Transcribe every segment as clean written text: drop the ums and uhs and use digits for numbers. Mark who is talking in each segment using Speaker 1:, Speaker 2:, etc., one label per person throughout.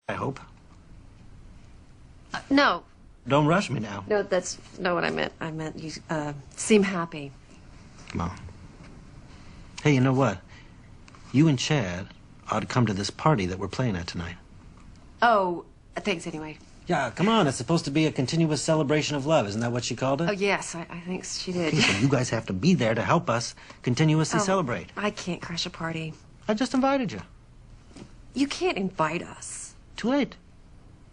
Speaker 1: I hope.
Speaker 2: No.
Speaker 1: Don't rush me now.
Speaker 2: No, that's not what I meant. I meant you seem happy.
Speaker 1: Well. Hey, you know what? You and Chad ought to come to this party that we're playing at tonight.
Speaker 2: Oh, thanks anyway.
Speaker 1: Yeah, come on. It's supposed to be a continuous celebration of love. Isn't that what she called it?
Speaker 2: Oh, yes, I think she did.
Speaker 1: Okay, so you guys have to be there to help us continuously celebrate.
Speaker 2: I can't crash a party.
Speaker 1: I just invited you.
Speaker 2: You can't invite us.
Speaker 1: Too late.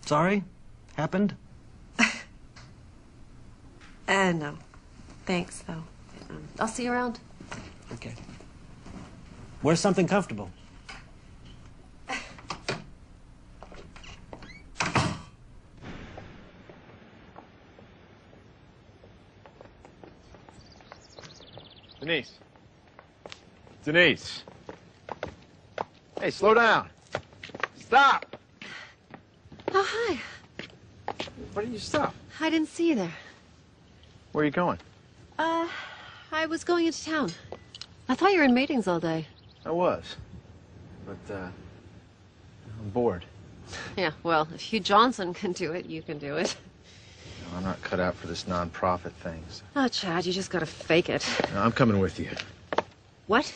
Speaker 1: Sorry. Happened.
Speaker 2: No. Thanks, though. I'll see you around.
Speaker 1: Okay. Wear something comfortable.
Speaker 3: Denise. Denise. Hey, slow down. Stop!
Speaker 2: Oh, hi.
Speaker 3: Why didn't you stop?
Speaker 2: I didn't see you there.
Speaker 3: Where are you going?
Speaker 2: I was going into town. I thought you were in meetings all day.
Speaker 3: I was. But, I'm bored.
Speaker 2: Yeah, well, if Hugh Johnson can do it, you can do it.
Speaker 3: No, I'm not cut out for this non-profit thing. So.
Speaker 2: Oh, Chad, you just gotta fake it.
Speaker 3: No, I'm coming with you.
Speaker 2: What?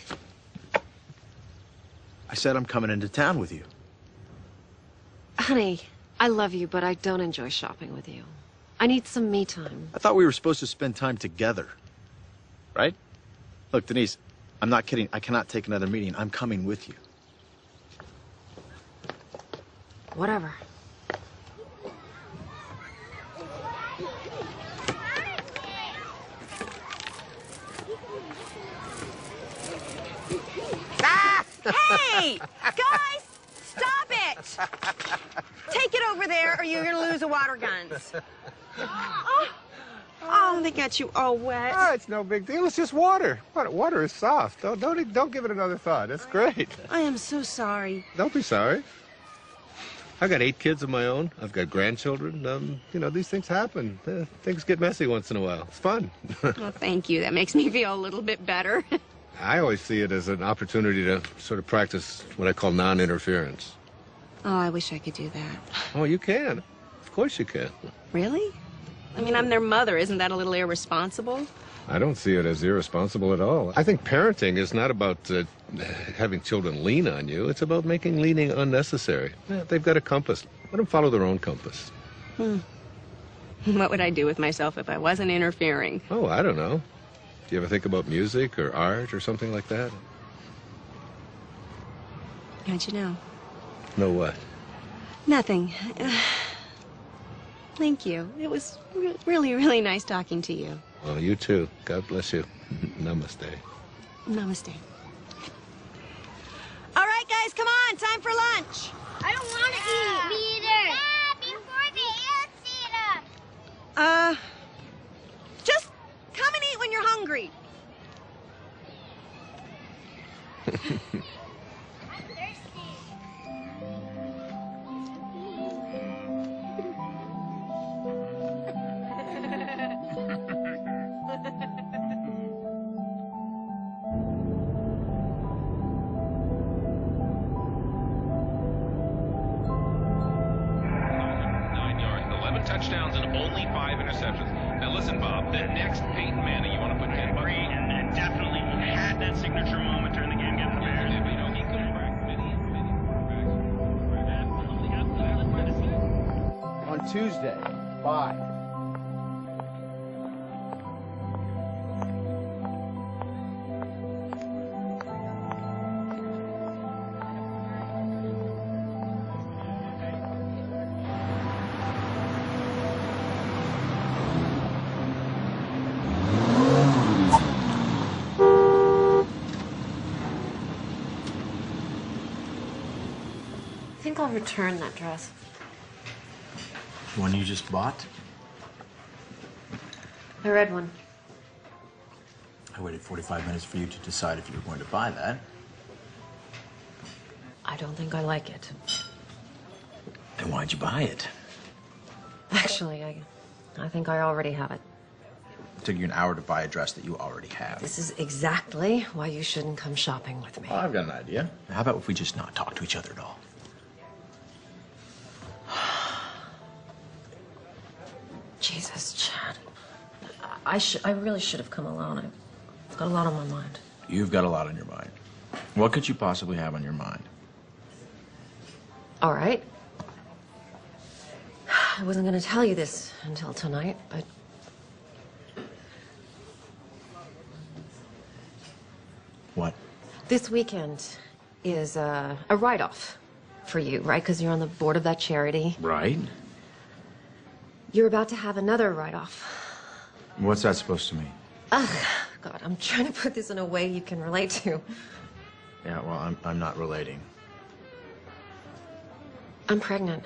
Speaker 3: I said I'm coming into town with you.
Speaker 2: Honey, I love you, but I don't enjoy shopping with you. I need some me time.
Speaker 3: I thought we were supposed to spend time together. Right? Look, Denise, I'm not kidding. I cannot take another meeting. I'm coming with you.
Speaker 2: Whatever.
Speaker 4: Hey! Guys! Stop it! Take it over there or you're gonna lose the water guns. Oh, they got you all wet.
Speaker 5: Oh, it's no big deal. It's just water. Water is soft. Don't give it another thought. It's great.
Speaker 4: I am so sorry.
Speaker 5: Don't be sorry. I've got 8 kids of my own. I've got grandchildren. You know, these things happen. Things get messy once in a while. It's fun.
Speaker 4: Well, thank you. That makes me feel a little bit better.
Speaker 5: I always see it as an opportunity to sort of practice what I call non-interference.
Speaker 4: Oh, I wish I could do that.
Speaker 5: Oh, you can. Of course you can.
Speaker 4: Really? I mean, I'm their mother. Isn't that a little irresponsible?
Speaker 5: I don't see it as irresponsible at all. I think parenting is not about having children lean on you. It's about making leaning unnecessary. Yeah, they've got a compass. Let them follow their own compass.
Speaker 4: What would I do with myself if I wasn't interfering?
Speaker 5: Oh, I don't know. Do you ever think about music or art or something like that?
Speaker 4: How'd you know?
Speaker 5: Know what?
Speaker 4: Nothing. Thank you. It was really, really nice talking to you.
Speaker 5: Well, you too. God bless you. Namaste.
Speaker 4: Namaste. All right, guys, come on. Time for lunch.
Speaker 6: I don't want to eat. Me either. Before the ants eat us.
Speaker 4: Just come and eat when you're hungry.
Speaker 6: I'm thirsty.
Speaker 7: Touchdowns and only 5 interceptions. Now listen, Bob, the next Peyton Manning, you want to put 10 bucks?
Speaker 8: And definitely he had that signature moment during the game against the Bears.
Speaker 7: Yeah, but you know, he could have cracked many quarterbacks.
Speaker 3: On Tuesday, 5.
Speaker 2: I think I'll return that dress.
Speaker 1: The one you just bought?
Speaker 2: The red one.
Speaker 9: I waited 45 minutes for you to decide if you were going to buy that.
Speaker 2: I don't think I like it.
Speaker 9: Then why'd you buy it?
Speaker 2: Actually, I think I already have it.
Speaker 9: It took you an hour to buy a dress that you already have.
Speaker 2: This is exactly why you shouldn't come shopping with me.
Speaker 9: Well, I've got an idea. How about if we just not talk to each other at all?
Speaker 2: Jesus, Chad. I really should have come alone. I've got a lot on my mind.
Speaker 9: You've got a lot on your mind. What could you possibly have on your mind?
Speaker 2: All right. I wasn't going to tell you this until tonight, but...
Speaker 9: What?
Speaker 2: This weekend is a write-off for you, right? Because you're on the board of that charity.
Speaker 9: Right.
Speaker 2: You're about to have another write-off.
Speaker 9: What's that supposed to mean?
Speaker 2: Ugh, God, I'm trying to put this in a way you can relate to.
Speaker 9: Yeah, well, I'm not relating.
Speaker 2: I'm pregnant.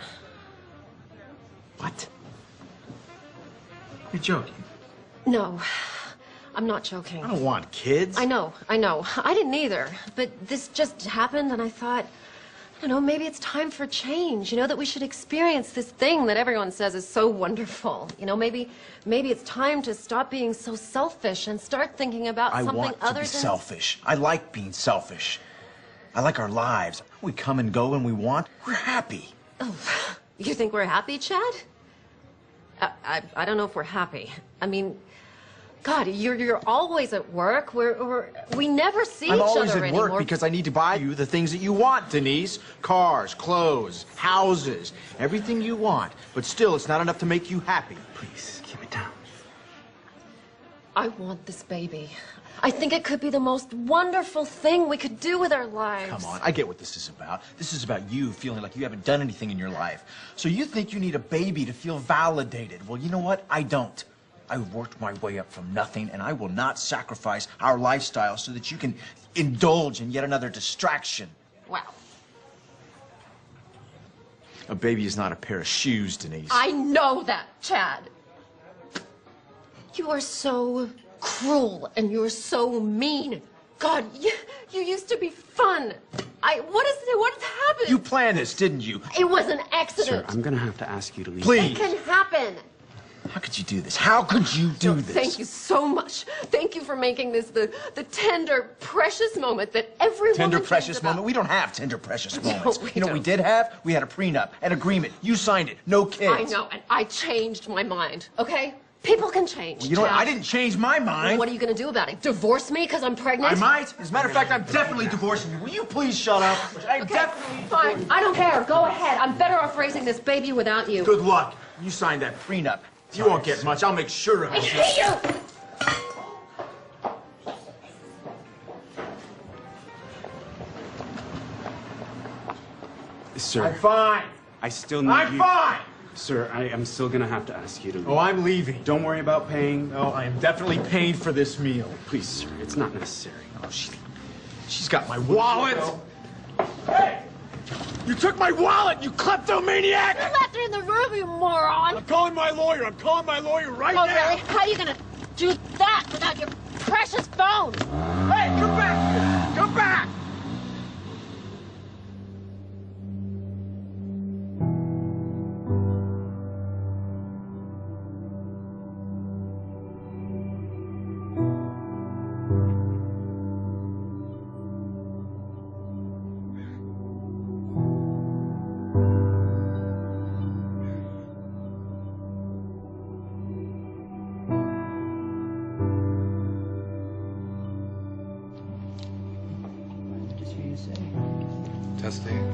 Speaker 9: What? You're joking.
Speaker 2: No, I'm not joking.
Speaker 9: I don't want kids.
Speaker 2: I know. I didn't either. But this just happened, and I thought, I don't know, maybe it's time for change. You know, that we should experience this thing that everyone says is so wonderful. You know, maybe it's time to stop being so selfish and start thinking about something other than...
Speaker 9: I want to be selfish. I like being selfish. I like our lives. We come and go when we want. We're happy.
Speaker 2: Oh, you think we're happy, Chad? I don't know if we're happy. I mean, God, you're always at work. We never see each other anymore.
Speaker 9: I'm always at work because I need to buy you the things that you want, Denise. Cars, clothes, houses, everything you want. But still, it's not enough to make you happy.
Speaker 1: Please, keep it down.
Speaker 2: I want this baby. I think it could be the most wonderful thing we could do with our lives.
Speaker 9: Come on, I get what this is about. This is about you feeling like you haven't done anything in your life. So you think you need a baby to feel validated. Well, you know what? I don't. I worked my way up from nothing, and I will not sacrifice our lifestyle so that you can indulge in yet another distraction.
Speaker 2: Wow.
Speaker 9: A baby is not a pair of shoes, Denise.
Speaker 2: I know that, Chad. You are so cruel, and you're so mean. God, you used to be fun. What happened?
Speaker 9: You planned this, didn't you?
Speaker 2: It was an accident.
Speaker 1: Sir, I'm gonna have to ask you to leave.
Speaker 9: Please.
Speaker 2: It can happen.
Speaker 9: How could you do this? How could you do this?
Speaker 2: Thank you so much. Thank you for making this the tender, precious moment that every
Speaker 9: Tender,
Speaker 2: woman
Speaker 9: precious
Speaker 2: dreams about.
Speaker 9: moment? We don't have tender, precious moments.
Speaker 2: we
Speaker 9: You know what we
Speaker 2: don't.
Speaker 9: did have? We had a prenup, an agreement. You signed it. No kids.
Speaker 2: I know, and I changed my mind, okay? People can change.
Speaker 9: Well, you know what?
Speaker 2: Chad.
Speaker 9: I didn't change my mind.
Speaker 2: What are you going to do about it? Divorce me because I'm pregnant?
Speaker 9: I might. As a matter of fact, I'm definitely divorcing you. Will you please shut up? I'm
Speaker 2: Okay,
Speaker 9: definitely...
Speaker 2: fine. I don't care. Go ahead. I'm better off raising this baby without you.
Speaker 9: Good luck. You signed that prenup. You won't get much. I'll make sure of
Speaker 2: I
Speaker 9: it.
Speaker 2: hate you!
Speaker 10: Sir,
Speaker 9: I'm fine.
Speaker 10: I still need
Speaker 9: I'm
Speaker 10: you.
Speaker 9: fine.
Speaker 10: Sir, I am still gonna have to ask you to leave.
Speaker 9: Oh, I'm leaving.
Speaker 10: Don't worry about paying.
Speaker 9: No, I am definitely paying for this meal.
Speaker 10: Please, sir, it's not necessary.
Speaker 9: Oh, she's got my wallet. Hey! You took my wallet, you kleptomaniac!
Speaker 2: You left it in the room, you moron!
Speaker 9: I'm calling my lawyer. I'm calling my lawyer right
Speaker 2: Oh,
Speaker 9: now.
Speaker 2: really? How are you gonna do that without your precious phone?
Speaker 9: Hey, come back here! Come back!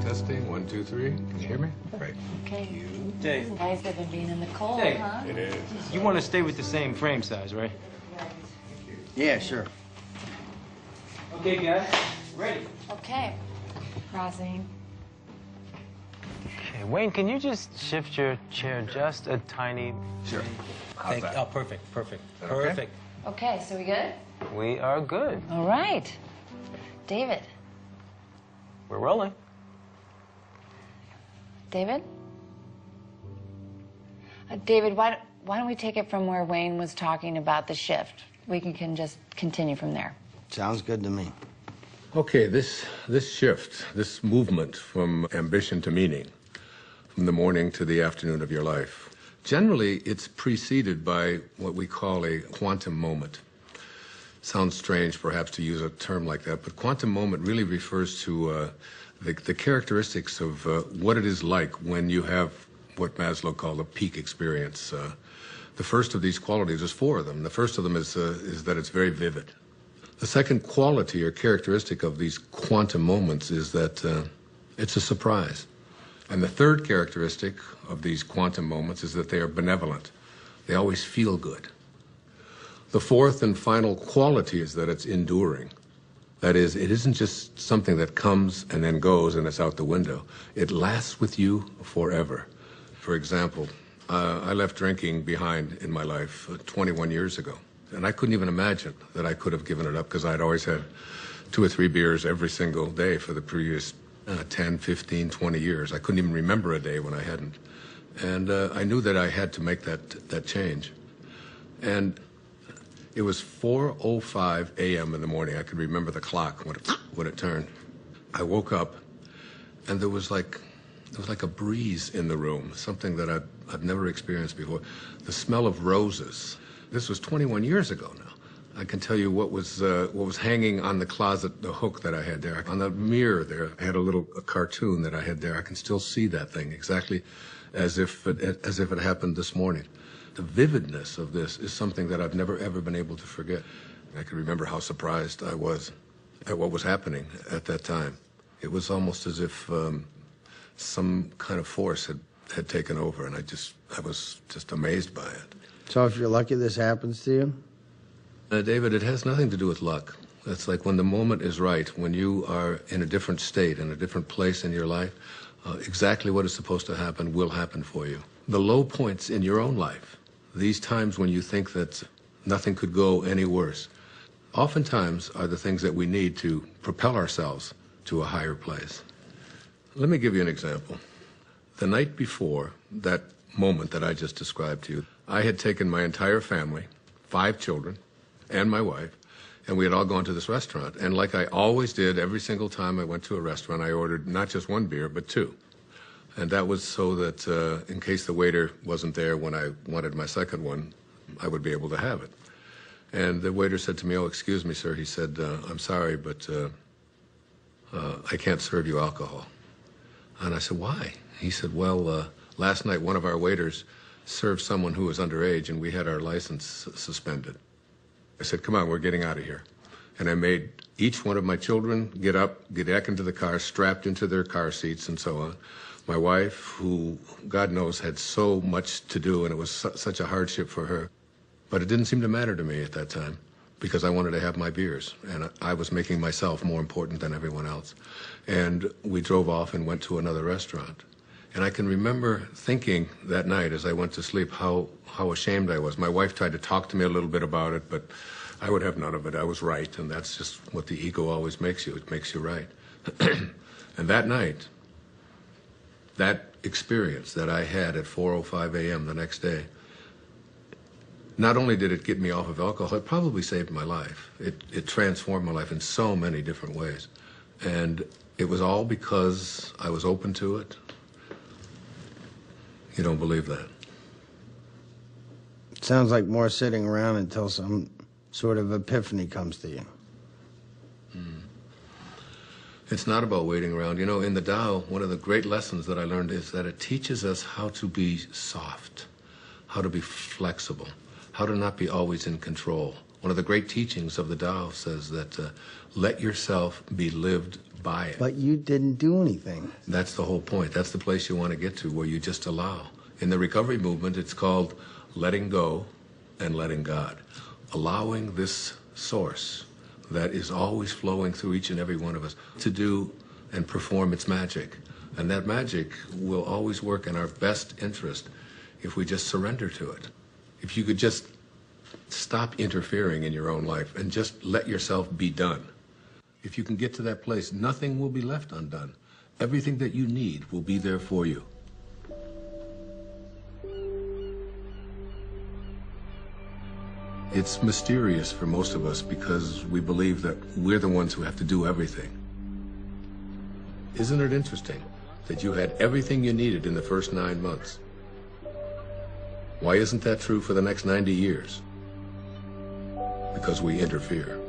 Speaker 5: Testing. 1, 2, 3. Can you hear me? Great.
Speaker 11: Okay.
Speaker 12: Dave.
Speaker 11: It's nice having been in the cold,
Speaker 12: Dave.
Speaker 11: huh?
Speaker 5: It is.
Speaker 12: You want to stay with the same frame size, right?
Speaker 9: Yeah, sure.
Speaker 12: Okay, guys. Ready.
Speaker 11: Okay. Crossing.
Speaker 12: Okay, Wayne, can you just shift your chair just a tiny...
Speaker 9: Sure.
Speaker 12: Thank you. Oh, perfect.
Speaker 9: Okay.
Speaker 12: Perfect.
Speaker 11: Okay, so we good?
Speaker 12: We are good.
Speaker 11: All right. David.
Speaker 12: We're rolling.
Speaker 11: David? David, why don't we take it from where Wayne was talking about the shift? We can just continue from there.
Speaker 1: Sounds good to me.
Speaker 5: Okay, this shift, this movement from ambition to meaning, from the morning to the afternoon of your life, generally it's preceded by what we call a quantum moment. Sounds strange, perhaps, to use a term like that, but quantum moment really refers to the characteristics of what it is like when you have what Maslow called a peak experience. The first of these qualities, there's four of them. The first of them is that it's very vivid. The second quality or characteristic of these quantum moments is that it's a surprise. And the third characteristic of these quantum moments is that they are benevolent. They always feel good. The fourth and final quality is that it's enduring. That is, it isn't just something that comes and then goes and it's out the window. It lasts with you forever. For example, I left drinking behind in my life 21 years ago. And I couldn't even imagine that I could have given it up because I'd always had 2 or 3 beers every single day for the previous 10, 15, 20 years. I couldn't even remember a day when I hadn't. And I knew that I had to make that change. And it was 4:05 a.m. in the morning. I could remember the clock when it turned. I woke up, and there was like a breeze in the room, something that I've never experienced before. The smell of roses. This was 21 years ago now. I can tell you what was hanging on the closet, the hook that I had there. On the mirror there, I had a cartoon that I had there. I can still see that thing exactly as if it happened this morning. The vividness of this is something that I've never, ever been able to forget. I can remember how surprised I was at what was happening at that time. It was almost as if some kind of force had taken over, and I was just amazed by it.
Speaker 13: So if you're lucky this happens to you?
Speaker 5: David, it has nothing to do with luck. It's like when the moment is right, when you are in a different state, in a different place in your life, exactly what is supposed to happen will happen for you. The low points in your own life, these times when you think that nothing could go any worse, oftentimes are the things that we need to propel ourselves to a higher place. Let me give you an example. The night before that moment that I just described to you, I had taken my entire family, 5 children, and my wife, and we had all gone to this restaurant. And like I always did, every single time I went to a restaurant, I ordered not just 1 beer, but 2. And that was so that in case the waiter wasn't there when I wanted my second one, I would be able to have it. And the waiter said to me, "Oh, excuse me, sir." He said, "I'm sorry, but I can't serve you alcohol." And I said, "Why?" He said, "Well, last night one of our waiters served someone who was underage, and we had our license suspended." I said, "Come on, we're getting out of here." And I made each one of my children get up, get back into the car, strapped into their car seats and so on. My wife, who, God knows, had so much to do, and it was such a hardship for her. But it didn't seem to matter to me at that time, because I wanted to have my beers, and I was making myself more important than everyone else. And we drove off and went to another restaurant. And I can remember thinking that night as I went to sleep how ashamed I was. My wife tried to talk to me a little bit about it, but I would have none of it. I was right, and that's just what the ego always makes you. It makes you right. And that night, that experience that I had at 4:05 a.m. the next day, not only did it get me off of alcohol, it probably saved my life. It transformed my life in so many different ways. And it was all because I was open to it. You don't believe that?
Speaker 13: It sounds like more sitting around until some sort of epiphany comes to you.
Speaker 5: It's not about waiting around. You know, in the Tao, one of the great lessons that I learned is that it teaches us how to be soft, how to be flexible, how to not be always in control. One of the great teachings of the Tao says that let yourself be lived by it.
Speaker 13: But you didn't do anything.
Speaker 5: That's the whole point. That's the place you want to get to, where you just allow. In the recovery movement, it's called letting go and letting God. Allowing this source that is always flowing through each and every one of us to do and perform its magic. And that magic will always work in our best interest if we just surrender to it. If you could just stop interfering in your own life and just let yourself be done. If you can get to that place, nothing will be left undone. Everything that you need will be there for you. It's mysterious for most of us because we believe that we're the ones who have to do everything. Isn't it interesting that you had everything you needed in the first 9 months? Why isn't that true for the next 90 years? Because we interfere.